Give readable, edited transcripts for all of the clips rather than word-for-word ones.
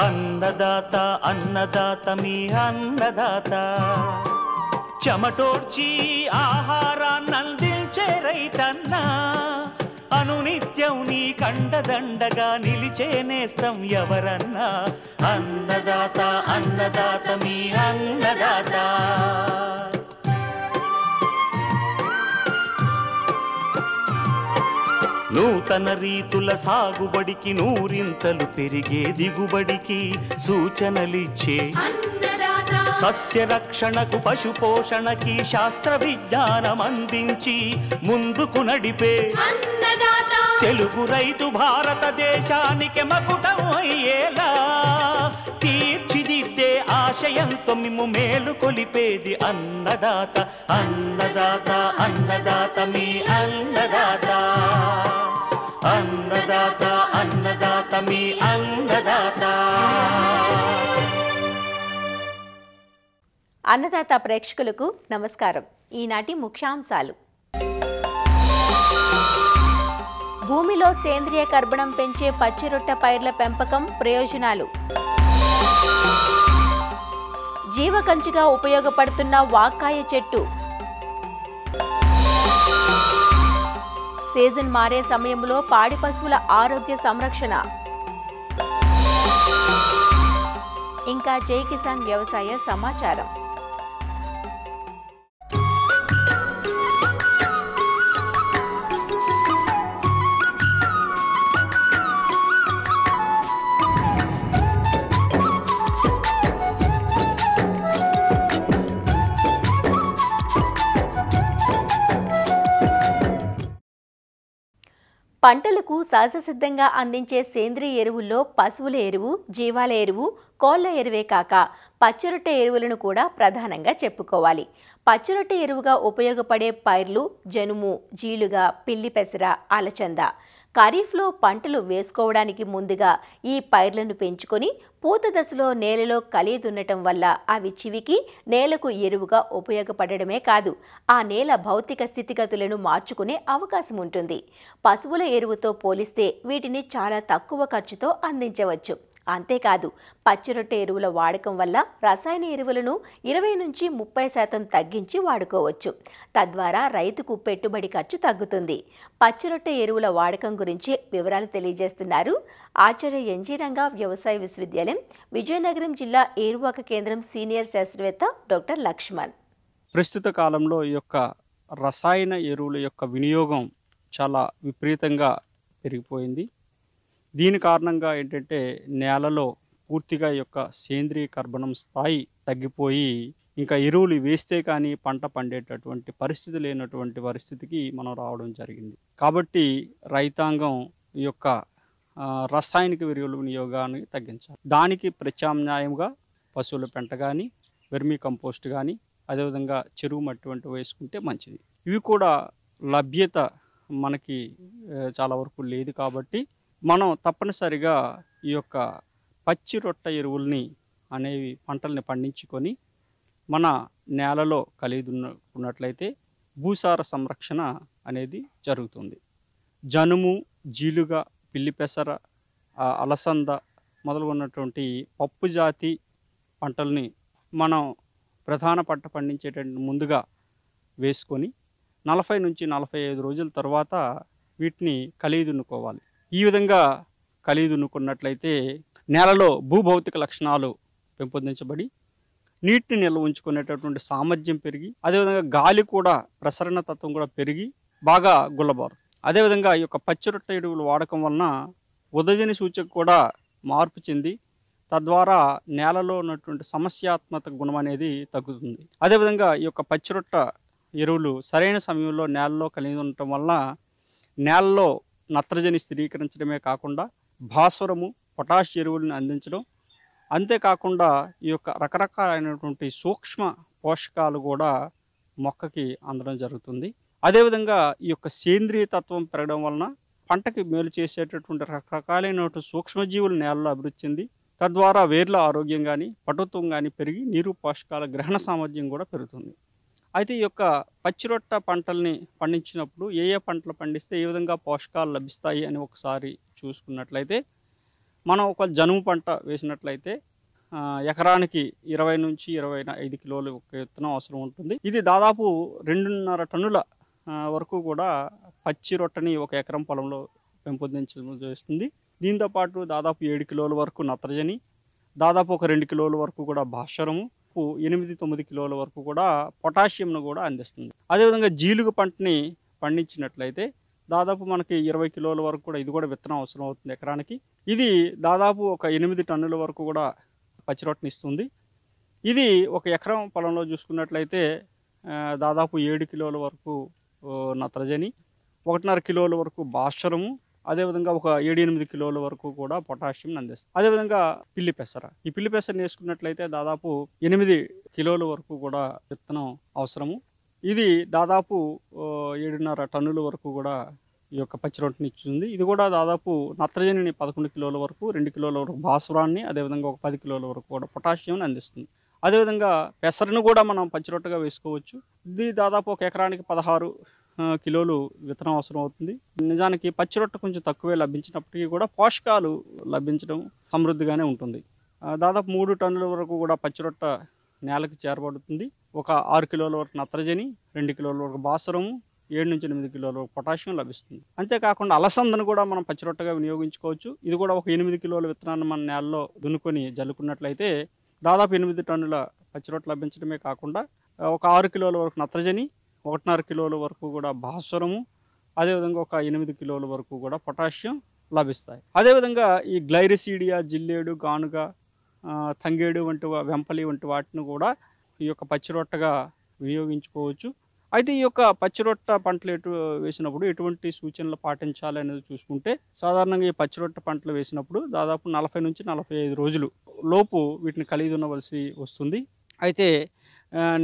అన్నదాత అన్నదాత మీ అన్నదాత చెమటోడ్చి ఆహారాన్నందించే రైతన్నా అనునిత్యం నీ కండదండగా నిలిచే నేస్తం ఎవరన్నా అన్నదాత అన్నదాత మీ అన్నదాత నూతన రీతుల సాగుబడికి నూరింతలు పెరిగే దిగుబడికి సూచనలిచ్చే సస్య రక్షణకు పశు పోషణకి శాస్త్ర విజ్ఞానం అందించి ముందుకు నడిపే తెలుగు రైతు భారతదేశానికి మకుటం అయ్యేలా తీర్చిదిద్దే ఆశయంతో మిమ్ము మేలు కొలిపేది అన్నదాత అన్నదాత అన్నదాత మీ అన్నదాత అన్నదాత అన్నదాత మీ అన్నదాత. అన్నదాత ప్రేక్షకులకు నమస్కారం. ఈనాటి ముఖ్యాంశాలు: భూమిలో సేంద్రియ కర్బనం పెంచే పచ్చిరొట్ట పైర్ల పెంపకం ప్రయోజనాలు, జీవకంచిగా ఉపయోగపడుతున్న వాక్కాయ చెట్టు, సీజన్ మారే సమయంలో పాడి పశువుల ఆరోగ్య సంరక్షణ, ఇంకా జై కిసాన్ వ్యవసాయ సమాచారం. పంటలకు సహజసిద్ధంగా అందించే సేంద్రియ ఎరువుల్లో పశువుల ఎరువు, జీవాల ఎరువు, కోళ్ల ఎరువే కాక పచ్చిరొట్టె ఎరువులను కూడా ప్రధానంగా చెప్పుకోవాలి. పచ్చిరొట్టె ఎరువుగా ఉపయోగపడే పైర్లు జనుము, జీలుగా, పిల్లి పెసర, అలచంద. ఖరీఫ్లో పంటలు వేసుకోవడానికి ముందుగా ఈ పైర్లను పెంచుకొని పూత దశలో నేలలో కలిగి దున్నటం వల్ల అవి చివికి నేలకు ఎరువుగా ఉపయోగపడడమే కాదు, ఆ నేల భౌతిక స్థితిగతులను మార్చుకునే అవకాశం ఉంటుంది. పశువుల ఎరువుతో పోలిస్తే వీటిని చాలా తక్కువ ఖర్చుతో అందించవచ్చు. అంతేకాదు, పచ్చిరొట్టె ఎరువుల వాడకం వల్ల రసాయన ఎరువులను 20 నుంచి 30% తగ్గించి వాడుకోవచ్చు. తద్వారా రైతుకు పెట్టుబడి ఖర్చు తగ్గుతుంది. పచ్చిరొట్టె ఎరువుల వాడకం గురించి వివరాలు తెలియజేస్తున్నారు ఆచార్య ఎన్జీ రంగా వ్యవసాయ విశ్వవిద్యాలయం, విజయనగరం జిల్లా ఏరువాక కేంద్రం సీనియర్ శాస్త్రవేత్త డాక్టర్ లక్ష్మణ్. ప్రస్తుత కాలంలో ఈ యొక్క రసాయన ఎరువుల యొక్క వినియోగం చాలా విపరీతంగా పెరిగిపోయింది. దీని కారణంగా ఏంటంటే నేలలో పూర్తిగా ఈ యొక్క సేంద్రియ కర్బనం స్థాయి తగ్గిపోయి ఇంకా ఎరువులు వేస్తే కానీ పంట పండేటటువంటి పరిస్థితి లేనటువంటి పరిస్థితికి మనం రావడం జరిగింది. కాబట్టి రైతాంగం ఈ యొక్క రసాయనిక ఎరువుల వినియోగాన్ని తగ్గించాలి. దానికి ప్రత్యామ్నాయంగా పశువుల పెంట కానీ, వెర్మీ కంపోస్ట్ కానీ, అదేవిధంగా చెరువు మట్టి వంటి వేసుకుంటే మంచిది. ఇవి కూడా లభ్యత మనకి చాలా వరకు లేదు. కాబట్టి మనం తప్పనిసరిగా ఈ యొక్క పచ్చి రొట్ట ఎరువుల్ని అనేవి పంటల్ని పండించుకొని మన నేలలో కలిగి ఉన్నట్లయితే భూసార సంరక్షణ అనేది జరుగుతుంది. జనుము, జీలుగా, పిల్లి పెసర, అలసంద మొదలుగున్నటువంటి పప్పు జాతి పంటల్ని మనం ప్రధాన పంట పండించేటటువంటి ముందుగా వేసుకొని 40 నుంచి 45 రోజుల తర్వాత వీటిని కలిగి దున్నుకోవాలి. ఈ విధంగా కలిగి దున్నుకున్నట్లయితే నేలలో భూభౌతిక లక్షణాలు పెంపొందించబడి నీటిని నిల్వ ఉంచుకునేటటువంటి సామర్థ్యం పెరిగి, అదేవిధంగా గాలి కూడా ప్రసరణ తత్వం కూడా పెరిగి బాగా గుల్లబారు. అదేవిధంగా ఈ యొక్క పచ్చిరొట్ట ఎరువులు వాడకం వలన ఉదజని సూచిక కూడా మార్పు చెంది తద్వారా నేలలో ఉన్నటువంటి సమస్యాత్మక గుణం అనేది తగ్గుతుంది. అదేవిధంగా ఈ యొక్క పచ్చిరొట్ట ఎరువులు సరైన సమయంలో నేలలో కలిగి ఉండటం వలన నేలలో నత్రజని స్థిరీకరించడమే కాకుండా భాస్వరము, పొటాష్ ఎరువులను అందించడం, అంతేకాకుండా ఈ యొక్క రకరకాలైనటువంటి సూక్ష్మ పోషకాలు కూడా మొక్కకి అందడం జరుగుతుంది. అదేవిధంగా ఈ యొక్క సేంద్రియ తత్వం పెరగడం వలన పంటకి మేలు చేసేటటువంటి రకరకాలైనటువంటి సూక్ష్మజీవులు నేలలో అభివృద్ధి చెంది తద్వారా వేర్ల ఆరోగ్యం కానీ, పటుత్వం కానీ పెరిగి నీరు పోషకాల గ్రహణ సామర్థ్యం కూడా పెరుగుతుంది. అయితే ఈ యొక్క పచ్చిరొట్ట పంటల్ని పండించినప్పుడు ఏ పంటలు పండిస్తే ఏ విధంగా పోషకాలు లభిస్తాయి అని ఒకసారి చూసుకున్నట్లయితే మనం ఒక జనుము పంట వేసినట్లయితే ఎకరానికి 20 నుంచి 25 కిలోలు ఒక విత్తనం అవసరం ఉంటుంది. ఇది దాదాపు 2.5 టన్నుల వరకు కూడా పచ్చి రొట్టెని ఒక ఎకరం పొలంలో పెంపొందించడం చేస్తుంది. దీంతో పాటు దాదాపు 7 కిలోల వరకు నత్రజని, దాదాపు ఒక 2 కిలోల వరకు కూడా భాస్వరము, 8-9 కిలోల వరకు కూడా పొటాషియంను కూడా అందిస్తుంది. అదేవిధంగా జీలుగు పంటని పండించినట్లయితే దాదాపు మనకి 20 కిలోల వరకు కూడా ఇది కూడా విత్తనం అవసరం అవుతుంది ఎకరానికి. ఇది దాదాపు ఒక 8 టన్నుల వరకు కూడా పచ్చిరొట్టని ఇస్తుంది. ఇది ఒక ఎకరం పొలంలో చూసుకున్నట్లయితే దాదాపు 7 కిలోల వరకు నత్రజని, 1.5 కిలోల వరకు భాస్వరము, అదేవిధంగా ఒక 7-8 కిలోల వరకు కూడా పొటాషియం అందిస్తుంది. అదేవిధంగా పిల్లి పెసర, ఈ పిల్లి పెసరని వేసుకున్నట్లయితే దాదాపు 8 కిలోల వరకు కూడా విత్తనం అవసరము. ఇది దాదాపు 7.5 టన్నుల వరకు కూడా ఈ యొక్క పచ్చిరొట్టని ఇస్తుంది. ఇది కూడా దాదాపు నత్రజనిని 11 కిలోల వరకు, 2 కిలోల వరకు భాస్వరాన్ని, అదేవిధంగా ఒక 10 కిలోల వరకు కూడా పొటాషియం అందిస్తుంది. అదేవిధంగా పెసరను కూడా మనం పచ్చిరొట్టగా వేసుకోవచ్చు. ఇది దాదాపు ఒక ఎకరానికి 16 కిలోలు విత్తనం అవసరం అవుతుంది. నిజానికి పచ్చిరొట్ట కొంచెం తక్కువే లభించినప్పటికీ కూడా పోషకాలు లభించడం సమృద్ధిగానే ఉంటుంది. దాదాపు 3 టన్నుల వరకు కూడా పచ్చిరొట్ట నేలకి చేరబడుతుంది. ఒక 6 కిలోల వరకు నత్రజని, 2 కిలోల వరకు భాస్వరము, 7-8 కిలోల వరకు పొటాషియం లభిస్తుంది. అంతేకాకుండా అలసందను కూడా మనం పచ్చిరొట్టగా వినియోగించుకోవచ్చు. ఇది కూడా ఒక 8 కిలోల విత్తనాన్ని మన నేలలో దున్నుకొని జల్లుకున్నట్లయితే దాదాపు 8 టన్నుల పచ్చిరొట్ట లభించడమే కాకుండా ఒక 6 కిలోల వరకు నత్రజని, 1.5 కిలోల వరకు కూడా భాస్వరము, అదేవిధంగా ఒక 8 కిలోల వరకు కూడా పొటాషియం లభిస్తాయి. అదేవిధంగా ఈ గ్లైరిసీడియా, జిల్లేడు, గానుగ, తంగేడు వంటి వెంపలి వంటి వాటిని కూడా ఈ యొక్క పచ్చిరొట్టగా వినియోగించుకోవచ్చు. అయితే ఈ యొక్క పచ్చిరొట్ట పంటలు వేసినప్పుడు ఎటువంటి సూచనలు పాటించాలి అనేది చూసుకుంటే, సాధారణంగా ఈ పచ్చిరొట్ట పంటలు వేసినప్పుడు దాదాపు 40 నుంచి 45 రోజులు లోపు వీటిని కలిగి దున్నవలసి వస్తుంది. అయితే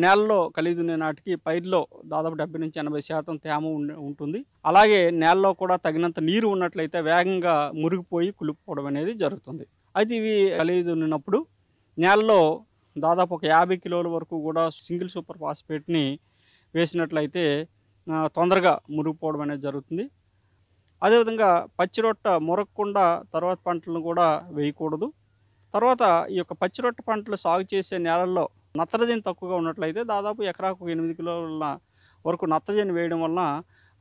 నేలలో కలిగి దున్నే నాటికి పైరులో దాదాపు 70 నుంచి 80% తేమ ఉంటుంది. అలాగే నేలలో కూడా తగినంత నీరు ఉన్నట్లయితే వేగంగా మురిగిపోయి కుళ్ళిపోవడం అనేది జరుగుతుంది. అయితే ఇవి కలిగి దున్నినప్పుడు నేలలో దాదాపు ఒక 50 కిలోల వరకు కూడా సింగిల్ సూపర్ ఫాస్ఫేట్ని వేసినట్లయితే తొందరగా మురిగిపోవడం అనేది జరుగుతుంది. అదేవిధంగా పచ్చిరొట్ట మురగకుండా తర్వాత పంటలను కూడా వేయకూడదు. తర్వాత ఈ యొక్క పచ్చిరొట్ట పంటలు సాగు చేసే నేలల్లో నత్రజని తక్కువగా ఉన్నట్లయితే దాదాపు ఎకరాకు 8 కిలోల వరకు నత్రజని వేయడం వలన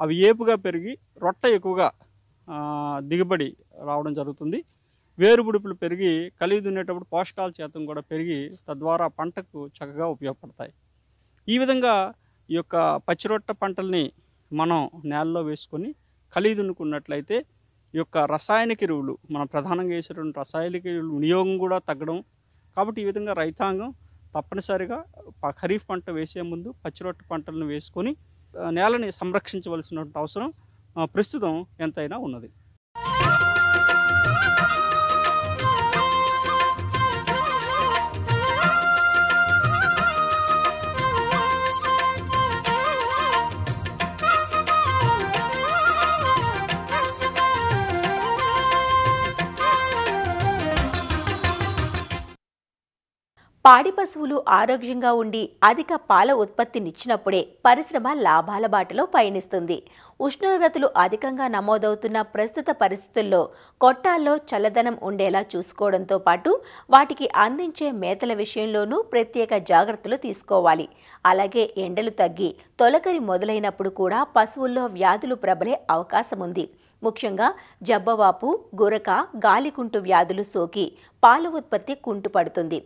అవి ఏపుగా పెరిగి రొట్ట ఎక్కువగా దిగుబడి రావడం జరుగుతుంది. వేరుబుడుపులు పెరిగి కలిగి దున్నేటప్పుడు పోషకాల శాతం కూడా పెరిగి తద్వారా పంటకు చక్కగా ఉపయోగపడతాయి. ఈ విధంగా ఈ యొక్క పచ్చిరొట్ట పంటల్ని మనం నేలలో వేసుకొని కలిగి దున్నుకున్నట్లయితే ఈ యొక్క రసాయనిక ఎరువులు, మనం ప్రధానంగా వేసేటువంటి రసాయనిక ఎరువులు వినియోగం కూడా తగ్గడం. కాబట్టి ఈ విధంగా రైతాంగం తప్పనిసరిగా ఖరీఫ్ పంట వేసే ముందు పచ్చిరొట్ట పంటలను వేసుకొని నేలని సంరక్షించవలసినటువంటి అవసరం ప్రస్తుతం ఎంతైనా ఉన్నది. పాడి పశువులు ఆరోగ్యంగా ఉండి అధిక పాల ఉత్పత్తినిచ్చినప్పుడే పరిశ్రమ లాభాల బాటలో పయనిస్తుంది. ఉష్ణోగ్రతలు అధికంగా నమోదవుతున్న ప్రస్తుత పరిస్థితుల్లో కొట్టాల్లో చల్లదనం ఉండేలా చూసుకోవడంతో పాటు వాటికి అందించే మేతల విషయంలోనూ ప్రత్యేక జాగ్రత్తలు తీసుకోవాలి. అలాగే ఎండలు తగ్గి తొలకరి మొదలైనప్పుడు కూడా పశువుల్లో వ్యాధులు ప్రబలే అవకాశం ఉంది. ముఖ్యంగా జబ్బవాపు, గురక, గాలికుంటు వ్యాధులు సోకి పాల ఉత్పత్తి కుంటుపడుతుంది.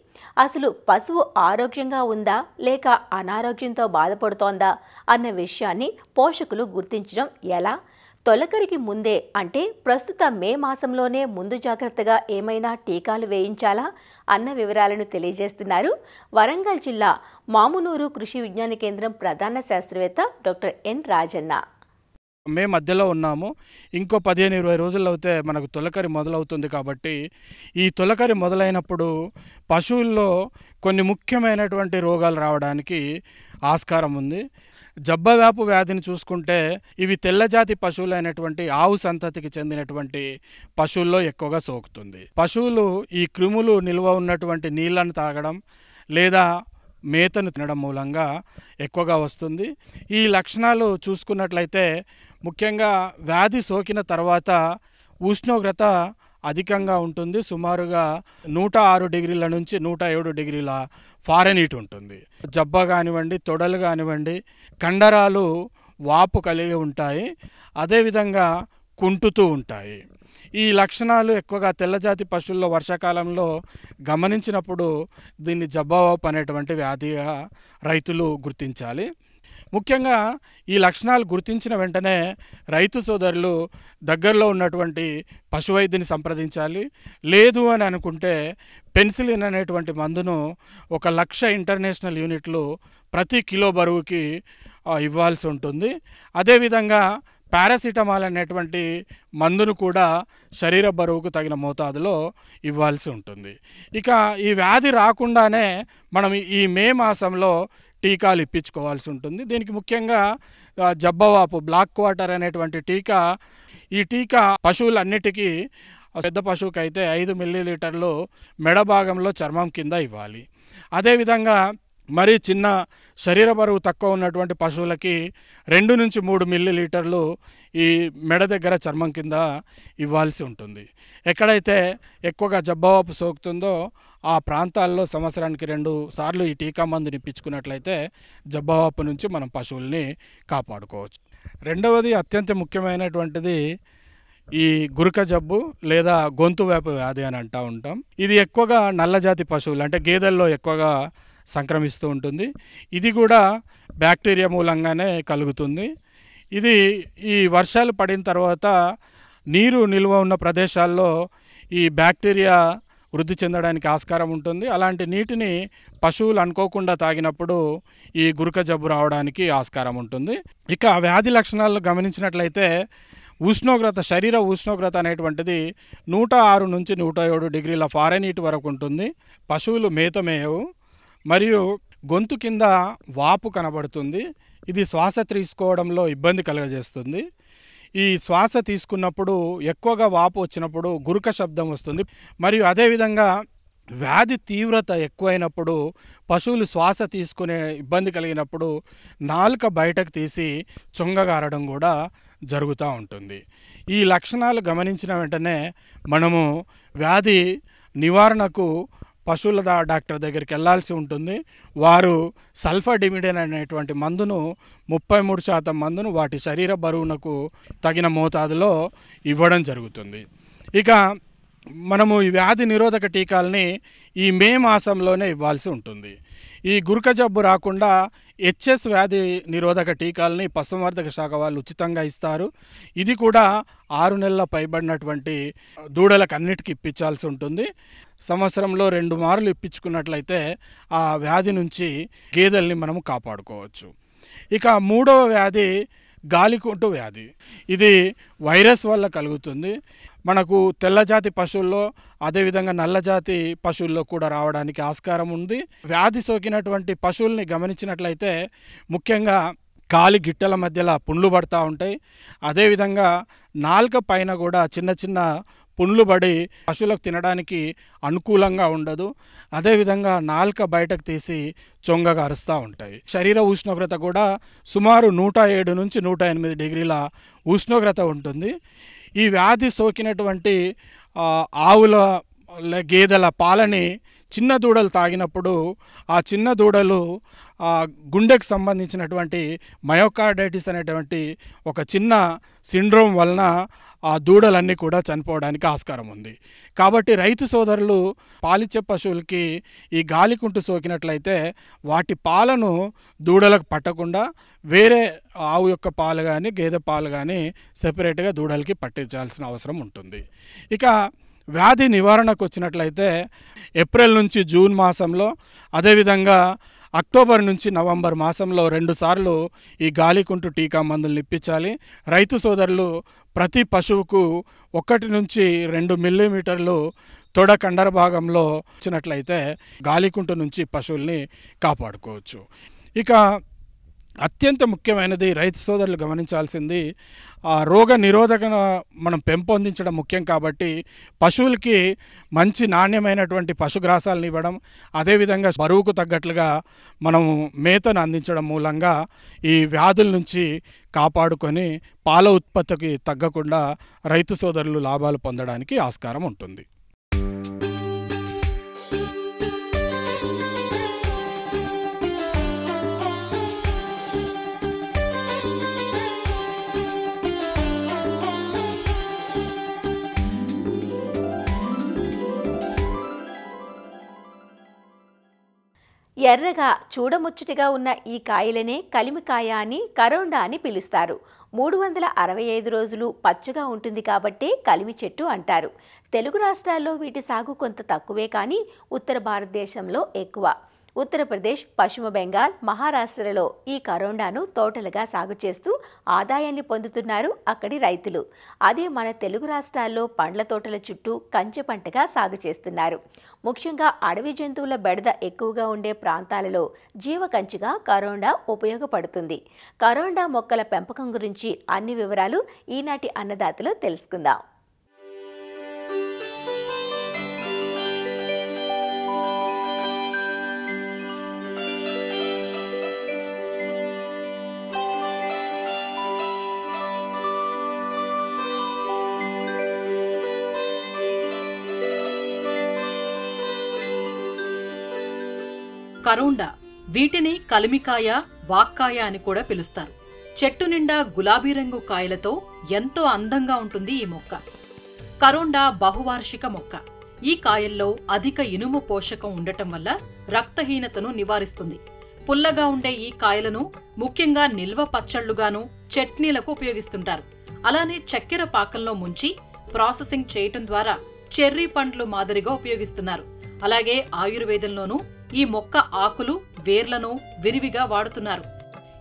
అసలు పశువు ఆరోగ్యంగా ఉందా లేక అనారోగ్యంతో బాధపడుతోందా అన్న విషయాన్ని పోషకులు గుర్తించడం ఎలా? తొలకరికి ముందే అంటే ప్రస్తుత మే మాసంలోనే ముందు జాగ్రత్తగా ఏమైనా టీకాలు వేయించాలా అన్న వివరాలను తెలియజేస్తున్నారు వరంగల్ జిల్లా మామునూరు కృషి విజ్ఞాన కేంద్రం ప్రధాన శాస్త్రవేత్త డాక్టర్ ఎన్ రాజన్న. మే మధ్యలో ఉన్నాము. ఇంకో 15-20 రోజుల్లో అయితే మనకు తొలకరి మొదలవుతుంది. కాబట్టి ఈ తొలకరి మొదలైనప్పుడు పశువుల్లో కొన్ని ముఖ్యమైనటువంటి రోగాలు రావడానికి ఆస్కారం ఉంది. జబ్బవ్యాపు వ్యాధిని చూసుకుంటే ఇవి తెల్లజాతి పశువులైనటువంటి ఆవు సంతతికి చెందినటువంటి పశువుల్లో ఎక్కువగా సోకుతుంది. పశువులు ఈ క్రిములు నిల్వ ఉన్నటువంటి నీళ్లను తాగడం లేదా మేతను తినడం మూలంగా ఎక్కువగా వస్తుంది. ఈ లక్షణాలు చూసుకున్నట్లయితే ముఖ్యంగా వ్యాధి సోకిన తర్వాత ఉష్ణోగ్రత అధికంగా ఉంటుంది. సుమారుగా 106 డిగ్రీల నుంచి 107 డిగ్రీల ఫారెన్హీట్ ఉంటుంది. జబ్బ కానివ్వండి, తొడలు కానివ్వండి, కండరాలు వాపు కలిగి ఉంటాయి. అదేవిధంగా కుంటుతూ ఉంటాయి. ఈ లక్షణాలు ఎక్కువగా తెల్లజాతి పశువుల్లో వర్షాకాలంలో గమనించినప్పుడు దీన్ని జబ్బవాపు అనేటువంటి వ్యాధిగా రైతులు గుర్తించాలి. ముఖ్యంగా ఈ లక్షణాలు గుర్తించిన వెంటనే రైతు సోదరులు దగ్గరలో ఉన్నటువంటి పశువైద్యుని సంప్రదించాలి. లేదు అని అనుకుంటే పెన్సిలిన్ అనేటువంటి మందును 1,00,000 ఇంటర్నేషనల్ యూనిట్లు ప్రతి కిలో బరువుకి ఇవ్వాల్సి ఉంటుంది. అదేవిధంగా పారాసిటమాల్ అనేటువంటి మందును కూడా శరీర బరువుకు తగిన మోతాదులో ఇవ్వాల్సి ఉంటుంది. ఇక ఈ వ్యాధి రాకుండానే మనం ఈ మే మాసంలో టీకాలు ఇప్పించుకోవాల్సి ఉంటుంది. దీనికి ముఖ్యంగా జబ్బవాపు బ్లాక్ క్వార్టర్ అనేటువంటి టీకా. ఈ టీకా పశువులన్నిటికీ, పెద్ద పశువుకి అయితే 5 మిల్లీలీటర్లు మెడ భాగంలో చర్మం కింద ఇవ్వాలి. అదేవిధంగా మరీ చిన్న శరీర బరువు తక్కువ ఉన్నటువంటి పశువులకి 2 నుంచి 3 మిల్లీలీటర్లు ఈ మెడ దగ్గర చర్మం కింద ఇవ్వాల్సి ఉంటుంది. ఎక్కడైతే ఎక్కువగా జబ్బవాపు సోకుతుందో ఆ ప్రాంతాల్లో సంవత్సరానికి 2 సార్లు ఈ టీకా మందుని ఇప్పించుకున్నట్లయితే జబ్బవాపు నుంచి మనం పశువుల్ని కాపాడుకోవచ్చు. రెండవది అత్యంత ముఖ్యమైనటువంటిది ఈ గురక జబ్బు లేదా గొంతు వేప వ్యాధి అని అంటూ ఉంటాం. ఇది ఎక్కువగా నల్లజాతి పశువులు అంటే గేదెల్లో ఎక్కువగా సంక్రమిస్తూ ఉంటుంది. ఇది కూడా బ్యాక్టీరియా మూలంగానే కలుగుతుంది. ఇది ఈ వర్షాలు పడిన తర్వాత నీరు నిల్వ ఉన్న ప్రదేశాల్లో ఈ బ్యాక్టీరియా వృద్ధి చెందడానికి ఆస్కారం ఉంటుంది. అలాంటి నీటిని పశువులు అనుకోకుండా తాగినప్పుడు ఈ గురక జబ్బు రావడానికి ఆస్కారం ఉంటుంది. ఇక వ్యాధి లక్షణాలను గమనించినట్లయితే ఉష్ణోగ్రత, శరీర ఉష్ణోగ్రత అనేటువంటిది 106 నుంచి 107 డిగ్రీల ఫారెన్హీట్ వరకు ఉంటుంది. పశువులు మేత మేయవు మరియు గొంతు కింద వాపు కనబడుతుంది. ఇది శ్వాస తీసుకోవడంలో ఇబ్బంది కలుగజేస్తుంది. ఈ శ్వాస తీసుకున్నప్పుడు ఎక్కువగా వాపు వచ్చినప్పుడు గురక శబ్దం వస్తుంది. మరియు అదేవిధంగా వ్యాధి తీవ్రత ఎక్కువైనప్పుడు పశువులు శ్వాస తీసుకునే ఇబ్బంది కలిగినప్పుడు నాలుక బయటకు తీసి చొంగగారడం కూడా జరుగుతూ ఉంటుంది. ఈ లక్షణాలు గమనించిన వెంటనే మనము వ్యాధి నివారణకు పశువుల డాక్టర్ దగ్గరికి వెళ్ళాల్సి ఉంటుంది. వారు సల్ఫాడిమిడిన్ అనేటువంటి మందును 33% మందును వాటి శరీర బరువునకు తగిన మోతాదులో ఇవ్వడం జరుగుతుంది. ఇక మనము ఈ వ్యాధి నిరోధక టీకాలని ఈ మే మాసంలోనే ఇవ్వాల్సి ఉంటుంది. ఈ గురక జబ్బు రాకుండా హెచ్ఎస్ వ్యాధి నిరోధక టీకాలని పశుసంవర్ధక శాఖ వాళ్ళు ఉచితంగా ఇస్తారు. ఇది కూడా 6 నెలల పైబడినటువంటి దూడలకు అన్నిటికీ ఇప్పించాల్సి ఉంటుంది. సంవత్సరంలో 2 మార్లు ఇప్పించుకున్నట్లయితే ఆ వ్యాధి నుంచి గేదెల్ని మనము కాపాడుకోవచ్చు. ఇక మూడవ వ్యాధి గాలికుంటు వ్యాధి. ఇది వైరస్ వల్ల కలుగుతుంది. మనకు తెల్లజాతి పశువుల్లో అదేవిధంగా నల్లజాతి పశువుల్లో కూడా రావడానికి ఆస్కారం ఉంది. వ్యాధి సోకినటువంటి పశువుల్ని గమనించినట్లయితే ముఖ్యంగా కాలి గిట్టల మధ్యలో పుండ్లు పడుతూ ఉంటాయి. అదేవిధంగా నాలుక పైన కూడా చిన్న చిన్న పుండ్లు పడి పశువులకు తినడానికి అనుకూలంగా ఉండదు. అదేవిధంగా నాలుక బయటకు తీసి చొంగగా అరుస్తూ ఉంటాయి. శరీర ఉష్ణోగ్రత కూడా సుమారు 107 నుంచి 108 డిగ్రీల ఉష్ణోగ్రత ఉంటుంది. ఈ వ్యాధి సోకినటువంటి ఆవుల గేదెల పాలని చిన్న దూడలు తాగినప్పుడు ఆ చిన్న దూడలు గుండెకు సంబంధించినటువంటి మయోకార్డైటిస్ అనేటువంటి ఒక చిన్న సిండ్రోమ్ వలన ఆ దూడలన్నీ కూడా చనిపోవడానికి ఆస్కారం ఉంది. కాబట్టి రైతు సోదరులు పాలిచ్చే పశువులకి ఈ గాలికుంటు సోకినట్లయితే వాటి పాలను దూడలకు పట్టకుండా వేరే ఆవు యొక్క పాలు కానీ గేదె పాలు కానీ సెపరేట్గా దూడలకి పట్టించాల్సిన అవసరం ఉంటుంది. ఇక వ్యాధి నివారణకు వచ్చినట్లయితే ఏప్రిల్ నుంచి జూన్ మాసంలో అదేవిధంగా అక్టోబర్ నుంచి నవంబర్ మాసంలో 2 సార్లు ఈ గాలికుంటు టీకా మందులు ఇప్పించాలి. రైతు సోదరులు ప్రతి పశువుకు 1 నుంచి 2 మిల్లీమీటర్లు తొడ కండర భాగంలో వచ్చినట్లయితే గాలికుంటు నుంచి పశువుల్ని కాపాడుకోవచ్చు. ఇక అత్యంత ముఖ్యమైనది రైతు సోదరులు గమనించాల్సింది రోగ నిరోధక మనం పెంపొందించడం ముఖ్యం కాబట్టి పశువులకి మంచి నాణ్యమైనటువంటి పశుగ్రాసాలను ఇవ్వడం, అదేవిధంగా బరువుకు తగ్గట్లుగా మనం మేతను అందించడం మూలంగా ఈ వ్యాధుల నుంచి కాపాడుకొని పాల ఉత్పత్తికి తగ్గకుండా రైతు సోదరులు లాభాలు పొందడానికి ఆస్కారం ఉంటుంది. ఎర్రగా చూడముచ్చటిగా ఉన్న ఈ కాయలనే కలిమికాయ అని, కరోండా అని పిలుస్తారు. 365 రోజులు పచ్చగా ఉంటుంది కాబట్టే కలిమి చెట్టు అంటారు. తెలుగు రాష్ట్రాల్లో వీటి సాగు కొంత తక్కువే కానీ ఉత్తర భారతదేశంలో ఎక్కువ. ఉత్తరప్రదేశ్, పశ్చిమ బెంగాల్, మహారాష్ట్రలలో ఈ కరోండాను తోటలుగా సాగు చేస్తూ ఆదాయాన్ని పొందుతున్నారు అక్కడి రైతులు. అదే మన తెలుగు రాష్ట్రాల్లో పండ్ల తోటల చుట్టూ కంచె పంటగా సాగు చేస్తున్నారు. ముఖ్యంగా అడవి జంతువుల బెడద ఎక్కువగా ఉండే ప్రాంతాలలో జీవకంచిగా కరోండా ఉపయోగపడుతుంది. కరోండా మొక్కల పెంపకం గురించి అన్ని వివరాలు ఈనాటి అన్నదాతలో తెలుసుకుందాం. కరోండా, వీటిని కలిమికాయ, వాక్కాయ అని కూడా పిలుస్తారు. చెట్టు నిండా గులాబీ రంగు కాయలతో ఎంతో అందంగా ఉంటుంది ఈ మొక్క. కరోండా బహువార్షిక మొక్క. ఈ కాయల్లో అధిక ఇనుము పోషకం ఉండటం వల్ల రక్తహీనతను నివారిస్తుంది. పుల్లగా ఉండే ఈ కాయలను ముఖ్యంగా నిల్వ పచ్చళ్లుగాను, చట్నీలకు ఉపయోగిస్తుంటారు. అలానే చక్కెర పాకంలో ముంచి ప్రాసెసింగ్ చేయటం ద్వారా చెర్రీ పండ్లు మాదిరిగా ఉపయోగిస్తున్నారు. అలాగే ఆయుర్వేదంలోనూ ఈ మొక్క ఆకులు, వేర్లను విరివిగా వాడుతున్నారు.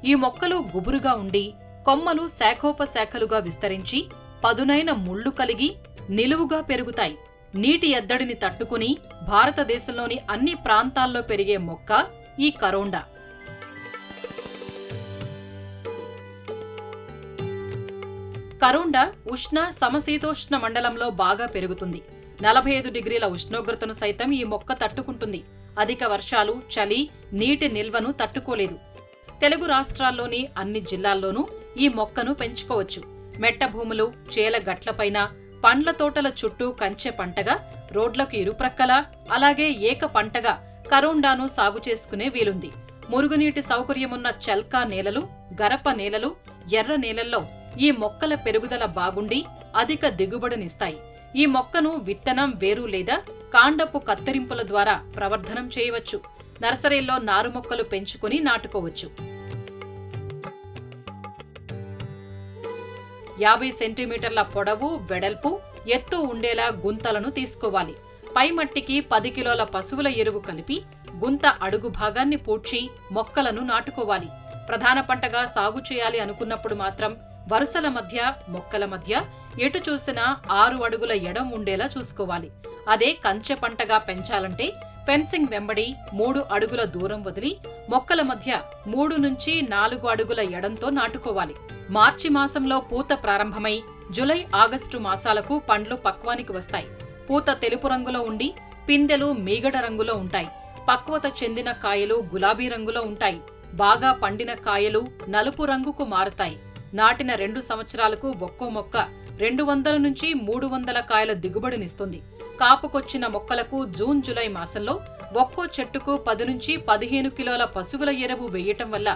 ఈ మొక్కలు గుబురుగా ఉండి కొమ్మలు శాఖోపశాఖలుగా విస్తరించి పదునైన ముళ్ళు కలిగి నిలువుగా పెరుగుతాయి. నీటి ఎద్దడిని తట్టుకుని భారతదేశంలోని అన్ని ప్రాంతాల్లో పెరిగే మొక్క ఈ కరోండా. కరోండా ఉష్ణ సమశీతోష్ణ మండలంలో బాగా పెరుగుతుంది. 45 డిగ్రీల ఉష్ణోగ్రతను సైతం ఈ మొక్క తట్టుకుంటుంది. అధిక వర్షాలు, చలి, నీటి నిల్వను తట్టుకోలేదు. తెలుగు రాష్ట్రాల్లోని అన్ని జిల్లాల్లోనూ ఈ మొక్కను పెంచుకోవచ్చు. మెట్ట భూములు, చేల గట్లపైన, పండ్ల తోటల చుట్టూ కంచె పంటగా, రోడ్లకు ఇరుప్రక్కలా, అలాగే ఏక పంటగా కరోండాను సాగు చేసుకునే వీలుంది. మురుగునీటి సౌకర్యమున్న చల్కా నేలలు, గరప నేలలు, ఎర్ర నేలల్లో ఈ మొక్కల పెరుగుదల బాగుండి అధిక దిగుబడినిస్తాయి. ఈ మొక్కను విత్తనం, వేరు లేదా కాండపు కత్తిరింపుల ద్వారా ప్రవర్ధనం చేయవచ్చు. నర్సరీల్లో నారు మొక్కలు పెంచుకుని నాటుకోవచ్చు. 50 సెంటీమీటర్ల పొడవు, వెడల్పు, ఎత్తు ఉండేలా గుంతలను తీసుకోవాలి. పై మట్టికి 10 కిలోల పశువుల ఎరువు కలిపి గుంత అడుగు భాగాన్ని పూడ్చి మొక్కలను నాటుకోవాలి. ప్రధాన పంటగా సాగు చేయాలి అనుకున్నప్పుడు మాత్రం వరుసల మధ్య, మొక్కల మధ్య ఎటు చూసినా 6 అడుగుల ఎడం ఉండేలా చూసుకోవాలి. అదే కంచె పంటగా పెంచాలంటే ఫెన్సింగ్ వెంబడి 3 అడుగుల దూరం వదిలి మొక్కల మధ్య 3 నుంచి 4 అడుగుల ఎడంతో నాటుకోవాలి. మార్చి మాసంలో పూత ప్రారంభమై జులై, ఆగస్టు మాసాలకు పండ్లు పక్వానికి వస్తాయి. పూత తెలుపు రంగులో ఉండి పిందెలు మీగడ రంగులో ఉంటాయి. పక్వత చెందిన కాయలు గులాబీ రంగులో ఉంటాయి. బాగా పండిన కాయలు నలుపు రంగుకు మారుతాయి. నాటిన 2 సంవత్సరాలకు ఒక్కో మొక్క 200 నుంచి 300 కాయల దిగుబడినిస్తుంది. కాపుకొచ్చిన మొక్కలకు జూన్, జులై మాసంలో ఒక్కో చెట్టుకు 10 నుంచి 15 కిలోల పశువుల ఎరువు వేయటం వల్ల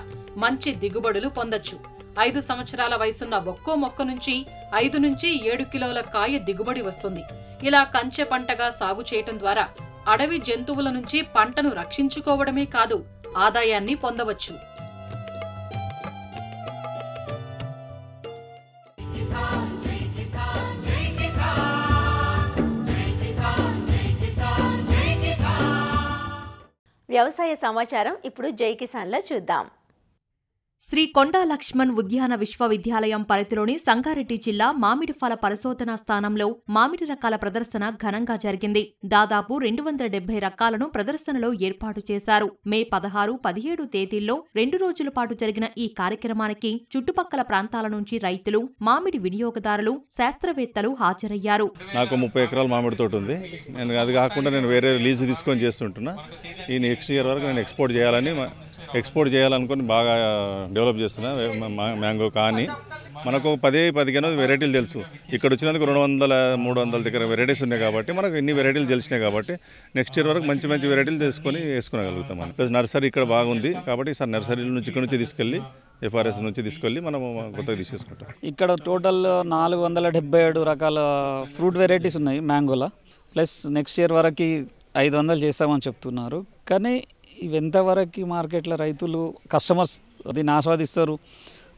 మంచి దిగుబడులు పొందొచ్చు. 5 సంవత్సరాల వయసున్న ఒక్కో మొక్క నుంచి 5 నుంచి 7 కిలోల కాయ దిగుబడి వస్తుంది. ఇలా కంచె పంటగా సాగు చేయటం ద్వారా అడవి జంతువుల నుంచి పంటను రక్షించుకోవడమే కాదు, ఆదాయాన్ని పొందవచ్చు. వ్యవసాయ సమాచారం ఇప్పుడు జై కిసాన్లో చూద్దాం. శ్రీ కొండా లక్ష్మణ్ ఉద్యాన విశ్వవిద్యాలయం పరిధిలోని సంగారెడ్డి జిల్లా మామిడి ఫల పరిశోధనా స్థానంలో మామిడి రకాల ప్రదర్శన ఘనంగా జరిగింది. దాదాపు 270 రకాలను ప్రదర్శనలో ఏర్పాటు చేశారు. మే 16, 17 తేదీల్లో 2 రోజుల పాటు జరిగిన ఈ కార్యక్రమానికి చుట్టుపక్కల ప్రాంతాల నుంచి రైతులు, మామిడి వినియోగదారులు, శాస్త్రవేత్తలు హాజరయ్యారు. నాకు 30 ఎకరాల మామిడి తోట ఉంది. నేను అది కాకుండా నేను వేరే లీజు తీసుకొని చేస్తుంటున్నా. ఈ నెక్స్ట్ ఇయర్ వరకు నేను ఎక్స్పోర్ట్ చేయాలనుకుని బాగా డెవలప్ చేస్తున్నా. మ్యాంగో కానీ మనకు 10-15 వెరైటీలు తెలుసు. ఇక్కడ వచ్చినందుకు 200-300 దగ్గర వెరైటీస్ ఉన్నాయి కాబట్టి మనకు ఇన్ని వెరైటీలు తెలిసినాయి కాబట్టి నెక్స్ట్ ఇయర్ వరకు మంచి వెరైటీలు వేసుకోగలుగుతాం. ప్లస్ నర్సరీ ఇక్కడ బాగుంది కాబట్టి సార్ నర్సరీ నుంచి ఇక్కడ నుంచి తీసుకెళ్ళి FRS నుంచి తీసుకెళ్ళి మనం కొత్తగా తీసేసుకుంటాం. ఇక్కడ టోటల్ 477 రకాల ఫ్రూట్ వెరైటీస్ ఉన్నాయి మ్యాంగోలో. ప్లస్ నెక్స్ట్ ఇయర్ వరకు 500 చేస్తామని చెప్తున్నారు. కానీ ఇవి ఎంతవరకు మార్కెట్లో రైతులు కస్టమర్స్ దీన్ని ఆస్వాదిస్తారు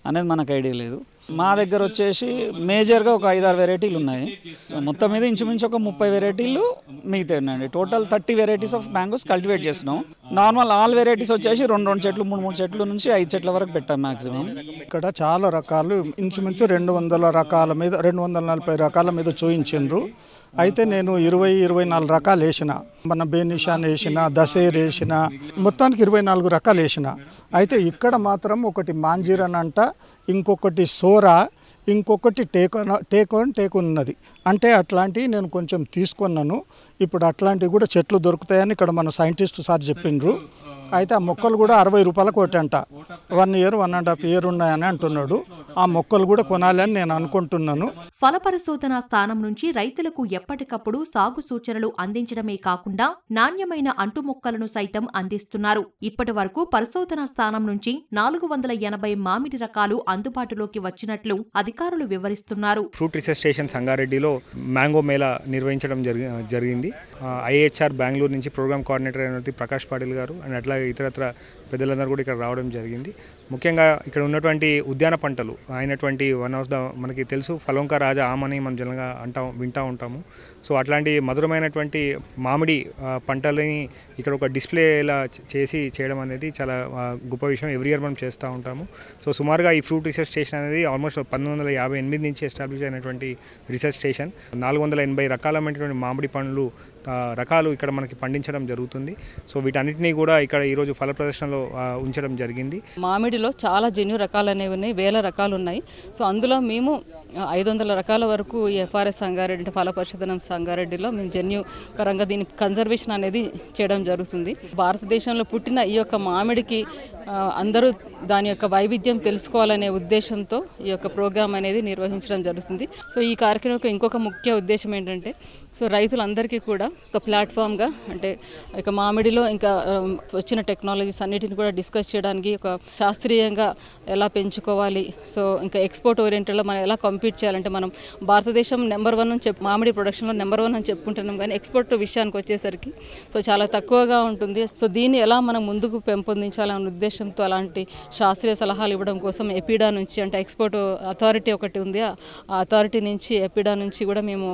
అనేది మనకు ఐడియా లేదు. మా దగ్గర వచ్చేసి మేజర్గా ఒక 5-6 వెరైటీలు ఉన్నాయి. మొత్తం మీద ఇంచుమించు ఒక 30 వెరైటీలు మిగతా ఉన్నాయండి. Total 30 varieties of mangoes cultivate చేస్తున్నాం. నార్మల్ ఆల్ వెరైటీస్ వచ్చేసి 2 చెట్లు 3 చెట్లు నుంచి 5 చెట్ల వరకు పెట్టాం మ్యాక్సిమం. ఇక్కడ చాలా రకాలు ఇంచుమించు 200 రకాల మీద 240 రకాల మీద చూయించిండ్రు. అయితే నేను 20-24 రకాలు వేసిన. మన బేనిషాన్ వేసిన, దసేర్ వేసిన, మొత్తానికి 24 రకాలు వేసిన. అయితే ఇక్కడ మాత్రం ఒకటి మాంజీరన్ అంట, ఇంకొకటి సోరా, ఇంకొకటి టేక్ ఉన్నది. అంటే అట్లాంటివి నేను కొంచెం తీసుకున్నాను. ఇప్పుడు అట్లాంటివి కూడా చెట్లు దొరుకుతాయని ఇక్కడ మన సైంటిస్ట్ సార్ చెప్పిండ్రు. అయితే ఆ మొక్కలు కూడా 60 రూపాయలకు ఒకటి అంట. 1 year 1.5 year ఉన్నాయని అంటున్నాడు. ఆ మొక్కలు కూడా కొనాలని నేను అనుకుంటున్నాను. ఫల పరిశోధనా స్థానం నుంచి రైతులకు ఎప్పటికప్పుడు సాగు సూచనలు అందించడమే కాకుండా నాణ్యమైన అంటు మొక్కలను సైతం అందిస్తున్నారు. ఇప్పటి వరకు పరిశోధనా స్థానం నుంచి 480 మామిడి రకాలు అందుబాటులోకి వచ్చినట్లు అధికారులు వివరిస్తున్నారు. ఫ్రూట్ రీసెర్చ్ స్టేషన్ సంగారెడ్డిలో మ్యాంగో మేళా నిర్వహించడం జరిగింది. IHR బెంగళూరు నుంచి ప్రోగ్రామ్ కోఆర్డినేటర్ అయిన ప్రకాష్ పాటిల్ గారు అండ్ అట్లాగే ఇతరత్ర పెద్దలందరూ కూడా ఇక్కడ రావడం జరిగింది. ముఖ్యంగా ఇక్కడ ఉన్నటువంటి ఉద్యాన పంటలు అయినటువంటి వన్ ఆఫ్ ద మనకి తెలుసు ఫలంకా రాజా ఆమని మనం జనంగా వింటూ ఉంటాము. సో అట్లాంటి మధురమైనటువంటి మామిడి పంటలని ఇక్కడ ఒక డిస్ప్లేలా చేయడం అనేది చాలా గొప్ప విషయం. ఎవ్రీ ఇయర్ మనం చేస్తూ ఉంటాము. సో సుమారుగా ఈ ఫ్రూట్ రీసెర్చ్ స్టేషన్ అనేది ఆల్మోస్ట్ 1958 నుంచి ఎస్టాబ్లిష్ అయినటువంటి రీసెర్చ్ స్టేషన్. 480 రకాలైనటువంటి మామిడి పండ్లు రకాలు ఇక్కడ మనకి పండించడం జరుగుతుంది. సో వీటన్నిటినీ కూడా ఇక్కడ ఈరోజు ఫల ప్రదర్శనలో ఉంచడం జరిగింది. మామిడిలో చాలా జన్యు రకాలు అనేవి ఉన్నాయి, 1000 రకాలు ఉన్నాయి. సో అందులో మేము 500 రకాల వరకు ఈ FRS సంగారెడ్డి అంటే ఫల పరిశోధన సంగారెడ్డిలో మేము జన్యు పరంగా దీని కన్జర్వేషన్ అనేది చేయడం జరుగుతుంది. భారతదేశంలో పుట్టిన ఈ యొక్క మామిడికి అందరూ దాని యొక్క వైవిధ్యం తెలుసుకోవాలనే ఉద్దేశంతో ఈ యొక్క ప్రోగ్రామ్ అనేది నిర్వహించడం జరుగుతుంది. సో ఈ కార్యక్రమం ఇంకొక ముఖ్య ఉద్దేశం ఏంటంటే సో రైతులందరికీ కూడా ఒక ప్లాట్ఫామ్గా అంటే ఇక మామిడిలో ఇంకా వచ్చిన టెక్నాలజీస్ అన్నిటిని కూడా డిస్కస్ చేయడానికి ఒక శాస్త్రీయంగా ఎలా పెంచుకోవాలి, సో ఇంకా ఎక్స్పోర్ట్ ఓరియంటెడ్లో మనం ఎలా కంపీట్ చేయాలంటే మనం భారతదేశం నెంబర్ 1 అని మామిడి ప్రొడక్షన్లో నెంబర్ 1 అని చెప్పుకుంటున్నాం, కానీ ఎక్స్పోర్ట్ విషయానికి వచ్చేసరికి సో చాలా తక్కువగా ఉంటుంది. సో దీన్ని ఎలా మనం ముందుకు పెంపొందించాలనే ఉద్దేశంతో అలాంటి శాస్త్రీయ సలహాలు ఇవ్వడం కోసం ఎపిడా నుంచి అంటే ఎక్స్పోర్ట్ అథారిటీ ఒకటి ఉంది, ఆ అథారిటీ నుంచి ఎపిడా నుంచి కూడా మేము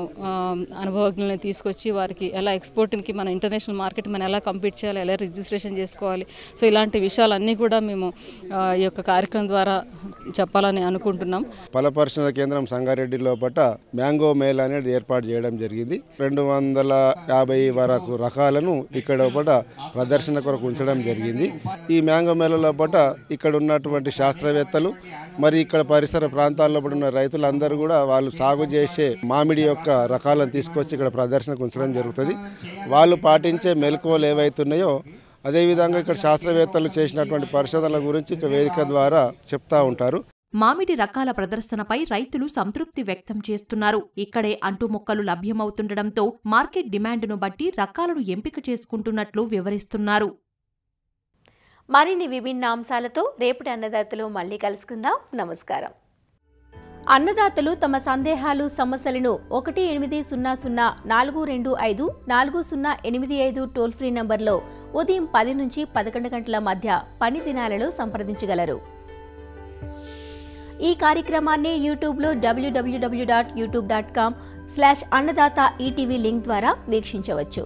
అనుభవజ్ఞులను తీసుకొచ్చి వారికి ఎలా ఎక్స్పోర్ట్కి మన ఇంటర్నేషనల్ మార్కెట్ మనం ఎలా కంపీట్ చేయాలి, ఎలా రిజిస్ట్రేషన్ చేసుకోవాలి, సో ఇలాంటి విషయాలన్నీ కూడా మేము ఈ యొక్క కార్యక్రమం ద్వారా చెప్పాలని అనుకుంటున్నాం. ఫల పరిశోధన కేంద్రం సంగారెడ్డి లోపల మ్యాంగో మేళా అనేది ఏర్పాటు చేయడం జరిగింది. 250 వరకు రకాలను ఇక్కడ లోపల ప్రదర్శన కొరకు ఉంచడం జరిగింది. ఈ మ్యాంగో మేళా లోపల ఇక్కడ ఉన్నటువంటి శాస్త్రవేత్తలు మరి ఇక్కడ పరిసర ప్రాంతాల్లో ఉన్న రైతులందరూ కూడా వాళ్ళు సాగు చేసే మామిడి యొక్క రకాలను తీసుకొచ్చి ఇక్కడ ప్రదర్శనకు ఉంచడం జరుగుతుంది. వాళ్ళు పాటించే మెలకువలు ఏవైతున్నాయో అదేవిధంగా ఇక్కడ శాస్త్రవేత్తలు చేసినటువంటి పరిశోధనల గురించి ఇక వేదిక ద్వారా చెప్తా ఉంటారు. మామిడి రకాల ప్రదర్శనపై రైతులు సంతృప్తి వ్యక్తం చేస్తున్నారు. ఇక్కడే అంటు మొక్కలు లభ్యమవుతుండటంతో మార్కెట్ డిమాండ్ను బట్టి రకాలను ఎంపిక చేసుకుంటున్నట్లు వివరిస్తున్నారు. మరిన్ని విభిన్న అంశాలతో రేపటి అన్నదాతలు మళ్ళీ కలుసుకుందాం. నమస్కారం. అన్నదాతలు తమ సందేహాలు సమస్యలను 1800-425-4085 టోల్ ఫ్రీ నంబర్లో ఉదయం 10 నుంచి 11 గంటల మధ్య పని దినాలలో సంప్రదించగలరు. ఈ కార్యక్రమాన్ని యూట్యూబ్లో www.youtube.com/annadata ETV లింక్ ద్వారా వీక్షించవచ్చు.